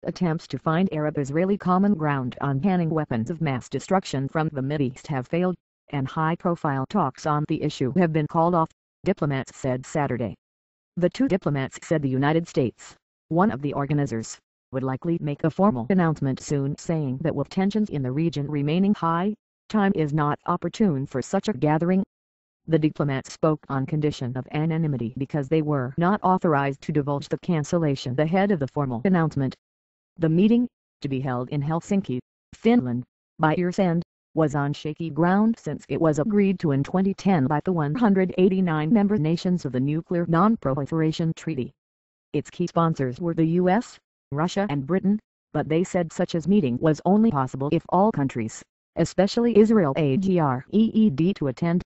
Attempts to find Arab-Israeli common ground on banning weapons of mass destruction from the Mideast have failed, and high-profile talks on the issue have been called off, diplomats said Saturday. The two diplomats said the United States, one of the organizers, would likely make a formal announcement soon, saying that with tensions in the region remaining high, time is not opportune for such a gathering. The diplomats spoke on condition of anonymity because they were not authorized to divulge the cancellation ahead of the formal announcement. The meeting, to be held in Helsinki, Finland, by year's end, was on shaky ground since it was agreed to in 2010 by the 189 member nations of the Nuclear Non-Proliferation Treaty. Its key sponsors were the US, Russia and Britain, but they said such a meeting was only possible if all countries, especially Israel, agreed to attend.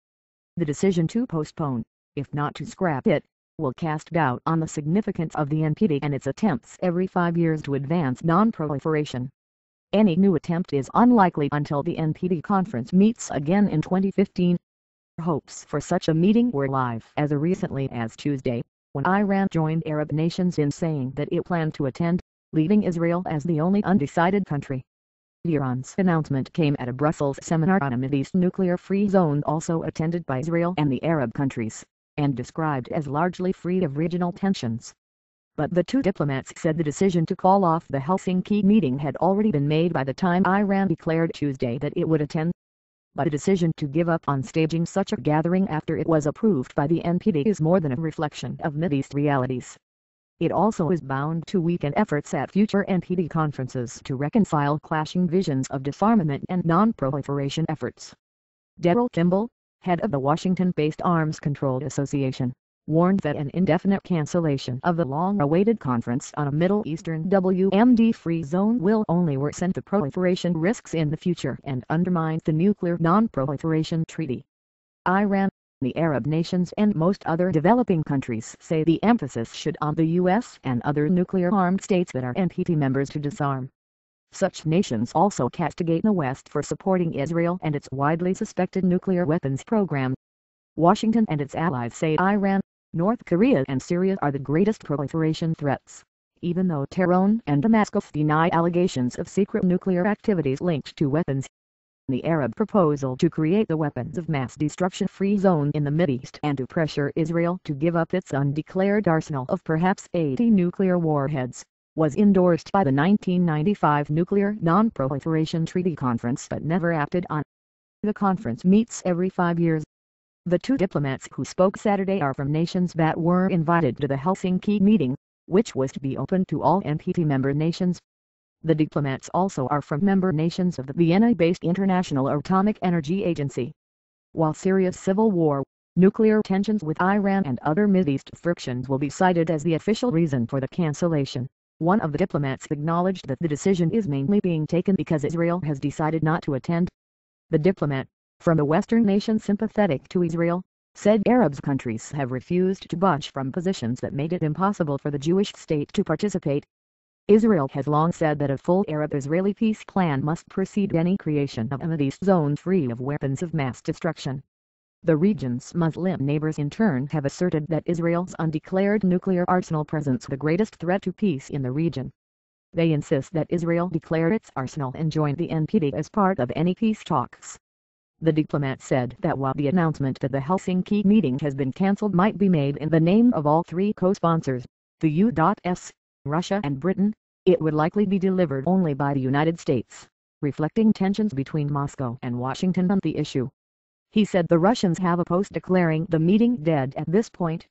The decision to postpone, if not to scrap it, will cast doubt on the significance of the NPT and its attempts every 5 years to advance non-proliferation. Any new attempt is unlikely until the NPT conference meets again in 2015. Hopes for such a meeting were alive as recently as Tuesday, when Iran joined Arab nations in saying that it planned to attend, leaving Israel as the only undecided country. Iran's announcement came at a Brussels seminar on a Mideast nuclear-free zone also attended by Israel and the Arab countries, and described as largely free of regional tensions. But the two diplomats said the decision to call off the Helsinki meeting had already been made by the time Iran declared Tuesday that it would attend. But the decision to give up on staging such a gathering after it was approved by the NPT is more than a reflection of Mideast realities. It also is bound to weaken efforts at future NPT conferences to reconcile clashing visions of disarmament and non-proliferation efforts. Daryl Kimball, head of the Washington-based Arms Control Association, warned that an indefinite cancellation of the long-awaited conference on a Middle Eastern WMD-free zone will only worsen the proliferation risks in the future and undermine the Nuclear Non-Proliferation Treaty. Iran, the Arab nations and most other developing countries say the emphasis should on the U.S. and other nuclear-armed states that are NPT members to disarm. Such nations also castigate the West for supporting Israel and its widely suspected nuclear weapons program. Washington and its allies say Iran, North Korea and Syria are the greatest proliferation threats, even though Tehran and Damascus deny allegations of secret nuclear activities linked to weapons. The Arab proposal to create the weapons of mass destruction-free zone in the Mideast and to pressure Israel to give up its undeclared arsenal of perhaps 80 nuclear warheads, was endorsed by the 1995 Nuclear Non-Proliferation Treaty Conference but never acted on. The conference meets every 5 years. The two diplomats who spoke Saturday are from nations that were invited to the Helsinki meeting, which was to be open to all NPT member nations. The diplomats also are from member nations of the Vienna-based International Atomic Energy Agency. While Syria's civil war, nuclear tensions with Iran and other Mideast frictions will be cited as the official reason for the cancellation, one of the diplomats acknowledged that the decision is mainly being taken because Israel has decided not to attend. The diplomat, from a Western nation sympathetic to Israel, said Arab countries have refused to budge from positions that made it impossible for the Jewish state to participate. Israel has long said that a full Arab-Israeli peace plan must precede any creation of a Mideast zone free of weapons of mass destruction. The region's Muslim neighbors in turn have asserted that Israel's undeclared nuclear arsenal presents the greatest threat to peace in the region. They insist that Israel declare its arsenal and join the NPT as part of any peace talks. The diplomat said that while the announcement that the Helsinki meeting has been cancelled might be made in the name of all three co-sponsors, the U.S., Russia and Britain, it would likely be delivered only by the United States, reflecting tensions between Moscow and Washington on the issue. He said the Russians have opposed declaring the meeting dead at this point.